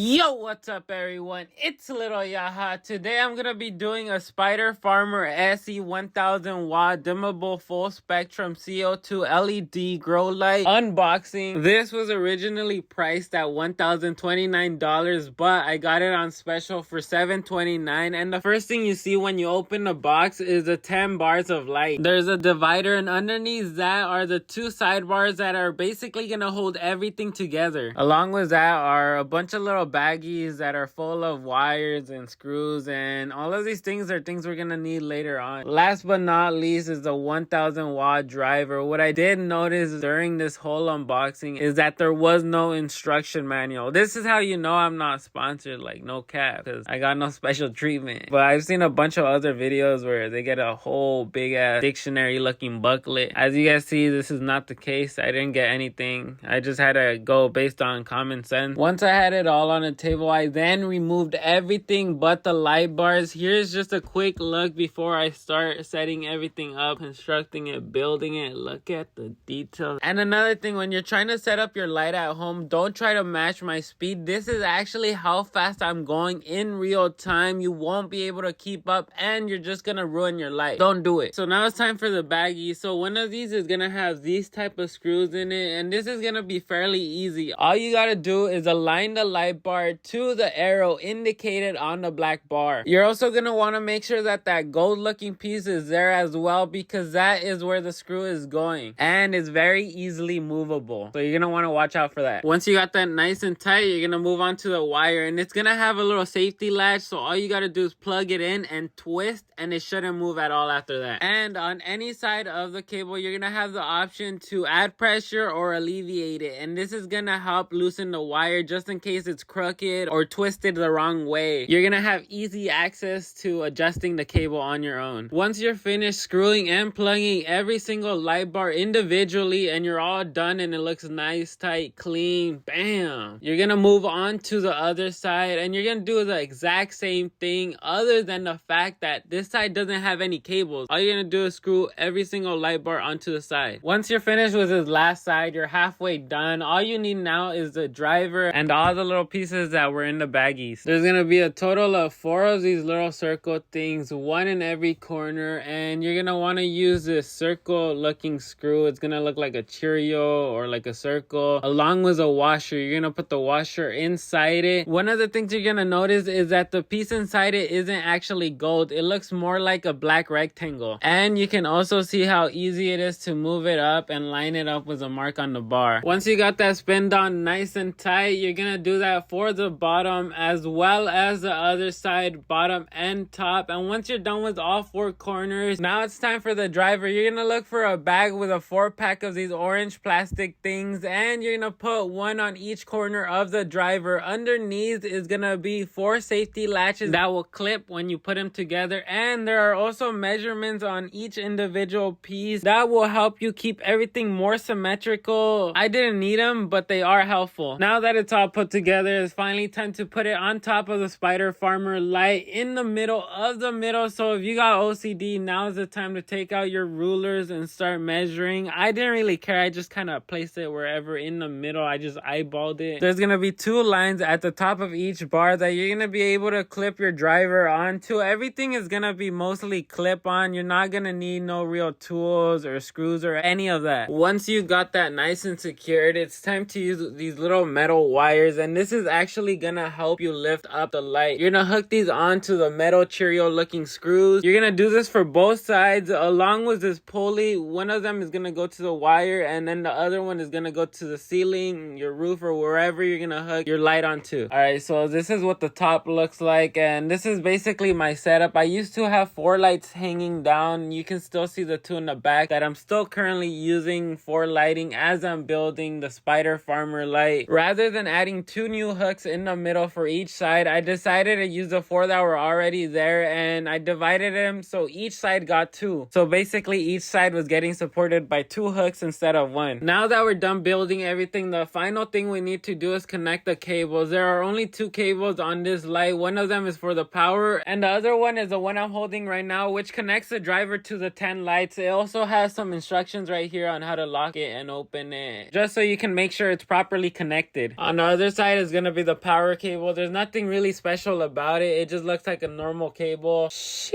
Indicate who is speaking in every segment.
Speaker 1: Yo, what's up everyone? It's Little Yaha. Today I'm gonna be doing a Spider Farmer SE1000W dimmable full spectrum CO2 LED grow light unboxing. This was originally priced at $1,029, but I got it on special for $729. And the first thing you see when you open the box is the 10 bars of light. There's a divider, and underneath that are the two sidebars that are basically gonna hold everything together. Along with that are a bunch of little baggies that are full of wires and screws, and all of these things are things we're gonna need later on. Last but not least is the 1000-watt driver. What I did notice during this whole unboxing is that there was no instruction manual. This is how you know I'm not sponsored, like no cap, because I got no special treatment. But I've seen a bunch of other videos where they get a whole big ass dictionary looking booklet. As you guys see, this is not the case. I didn't get anything. I just had to go based on common sense. Once I had it all on the table, I then removed everything but the light bars. Here's just a quick look before I start setting everything up, constructing it, building it. Look at the details. And another thing, when you're trying to set up your light at home, don't try to match my speed. This is actually how fast I'm going in real time. You won't be able to keep up and you're just gonna ruin your light. Don't do it. So now it's time for the baggie. So one of these is gonna have these type of screws in it, and this is gonna be fairly easy. All you gotta do is align the light bar to the arrow indicated on the black bar. You're also gonna want to make sure that that gold looking piece is there as well, because that is where the screw is going and it's very easily movable. So you're gonna want to watch out for that. Once you got that nice and tight, you're gonna move on to the wire, and it's gonna have a little safety latch, so all you gotta do is plug it in and twist, and it shouldn't move at all after that. And on any side of the cable, you're gonna have the option to add pressure or alleviate it, and this is gonna help loosen the wire just in case it's crooked or twisted the wrong way. You're gonna have easy access to adjusting the cable on your own. Once you're finished screwing and plugging every single light bar individually and you're all done and it looks nice, tight, clean, bam, you're gonna move on to the other side and you're gonna do the exact same thing, other than the fact that this side doesn't have any cables. All you're gonna do is screw every single light bar onto the side. Once you're finished with this last side, you're halfway done. All you need now is the driver and all the little pieces that were in the baggies. There's gonna be a total of 4 of these little circle things, one in every corner, and you're gonna want to use this circle looking screw. It's gonna look like a Cheerio or like a circle, along with a washer. You're gonna put the washer inside it. One of the things you're gonna notice is that the piece inside it isn't actually gold. It looks more like a black rectangle, and you can also see how easy it is to move it up and line it up with a mark on the bar. Once you got that spin down nice and tight, you're gonna do that for the bottom as well as the other side, bottom and top. And once you're done with all 4 corners, now it's time for the driver. You're gonna look for a bag with a 4-pack of these orange plastic things, and you're gonna put one on each corner of the driver. Underneath is gonna be 4 safety latches that will clip when you put them together, and there are also measurements on each individual piece that will help you keep everything more symmetrical. I didn't need them, but they are helpful. Now that it's all put together, it's finally time to put it on top of the Spider Farmer light in the middle of the middle. So if you got OCD, now is the time to take out your rulers and start measuring. I didn't really care. I just kind of placed it wherever in the middle. I just eyeballed it. There's gonna be 2 lines at the top of each bar that you're gonna be able to clip your driver onto. Everything is gonna be mostly clip on. You're not gonna need no real tools or screws or any of that. Once you got that nice and secured, it's time to use these little metal wires, and this is actually gonna help you lift up the light. You're gonna hook these onto the metal Cheerio looking screws. You're gonna do this for both sides along with this pulley. One of them is gonna go to the wire, and then the other one is gonna go to the ceiling, your roof, or wherever you're gonna hook your light onto. Alright, so this is what the top looks like, and this is basically my setup. I used to have 4 lights hanging down. You can still see the 2 in the back that I'm still currently using for lighting as I'm building the Spider Farmer light. Rather than adding 2 new hooks in the middle for each side, I decided to use the 4 that were already there, and I divided them so each side got 2. So basically each side was getting supported by 2 hooks instead of 1. Now that we're done building everything, the final thing we need to do is connect the cables. There are only 2 cables on this light. One of them is for the power, and the other one is the one I'm holding right now, which connects the driver to the 10 lights. It also has some instructions right here on how to lock it and open it, just so you can make sure it's properly connected. On the other side is going to gonna be the power cable. There's nothing really special about it. It just looks like a normal cable. Sheesh.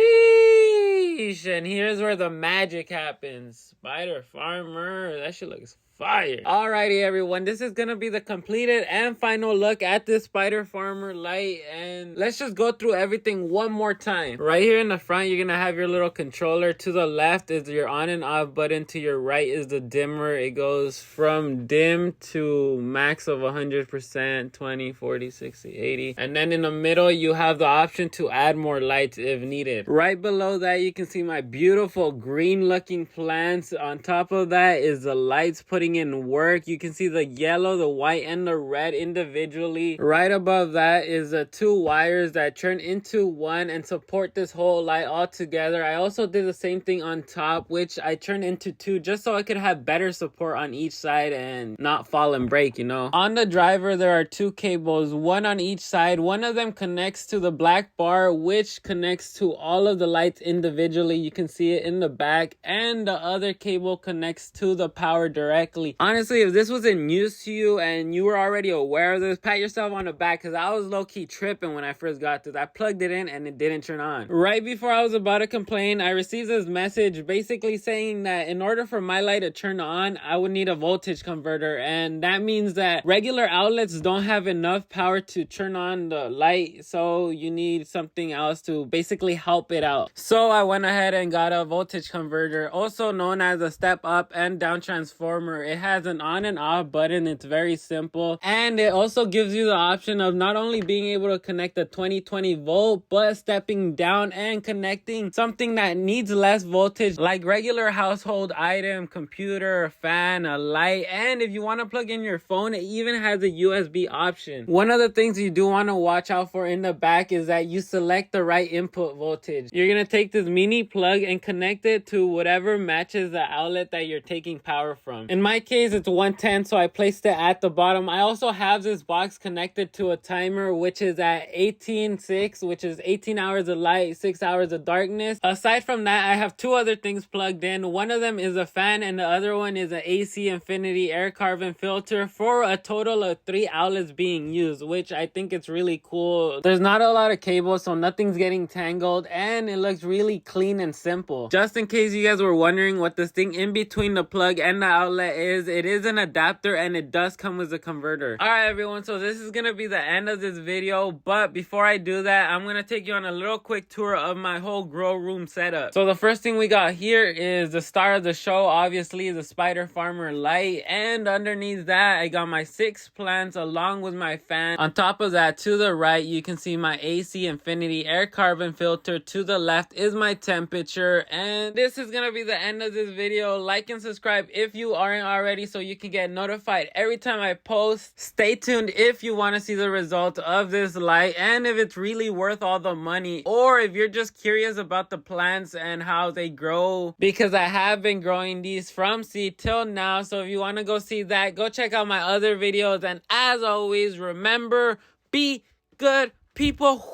Speaker 1: And here's where the magic happens. Spider Farmer. That shit looks fire. Alrighty, everyone, this is gonna be the completed and final look at this Spider Farmer light, and let's just go through everything one more time. Right here in the front, you're gonna have your little controller. To the left is your on and off button. To your right is the dimmer. It goes from dim to max of 100%, 20, 40, 60, 80. And then in the middle, you have the option to add more lights if needed. Right below that, you can see my beautiful green looking plants. On top of that is the lights putting in work. You can see the yellow, the white, and the red individually. Right above that is the two wires that turn into one and support this whole light all together. I also did the same thing on top, which I turned into two just so I could have better support on each side and not fall and break, you know. On the driver, there are two cables, one on each side. One of them connects to the black bar, which connects to all of the lights individually. You can see it in the back, and the other cable connects to the power directly. Honestly, if this was in use to you and you were already aware of this, pat yourself on the back, because I was low-key tripping when I first got this. I plugged it in and it didn't turn on. Right before I was about to complain, I received this message basically saying that in order for my light to turn on, I would need a voltage converter, and that means that regular outlets don't have enough power to turn on the light, so you need something else to basically help it out. So I went ahead and got a voltage converter, also known as a step up and down transformer. It has an on and off button. It's very simple, and it also gives you the option of not only being able to connect a 20 volt, but stepping down and connecting something that needs less voltage, like regular household item, computer, a fan, a light. And if you want to plug in your phone, it even has a USB option. One of the things you do want to watch out for in the back is that you select the right input voltage. You're going to take this mini plug and connect it to whatever matches the outlet that you're taking power from. In my case, it's 110, so I placed it at the bottom. I also have this box connected to a timer, which is at 18:6, which is 18 hours of light, 6 hours of darkness. Aside from that, I have two other things plugged in. One of them is a fan, and the other one is an AC Infinity air carbon filter, for a total of 3 outlets being used, which I think it's really cool. There's not a lot of cables, so nothing's getting tangled, and it looks really clean and simple. Just in case you guys were wondering what this thing in between the plug and the outlet is, it is an adapter, and it does come with a converter. Alright, everyone, so this is gonna be the end of this video, but before I do that, I'm gonna take you on a little quick tour of my whole grow room setup. So the first thing we got here is the star of the show, obviously the Spider Farmer light, and underneath that I got my 6 plants along with my fan. On top of that, to the right, you can see my AC Infinity air carbon filter. To the left is my temperature, and this is gonna be the end of this video. Like and subscribe if you aren't already, so you can get notified every time I post. Stay tuned if you want to see the result of this light, and if it's really worth all the money, or if you're just curious about the plants and how they grow, because I have been growing these from seed till now. So if you want to go see that, go check out my other videos, and as always, remember, be good people.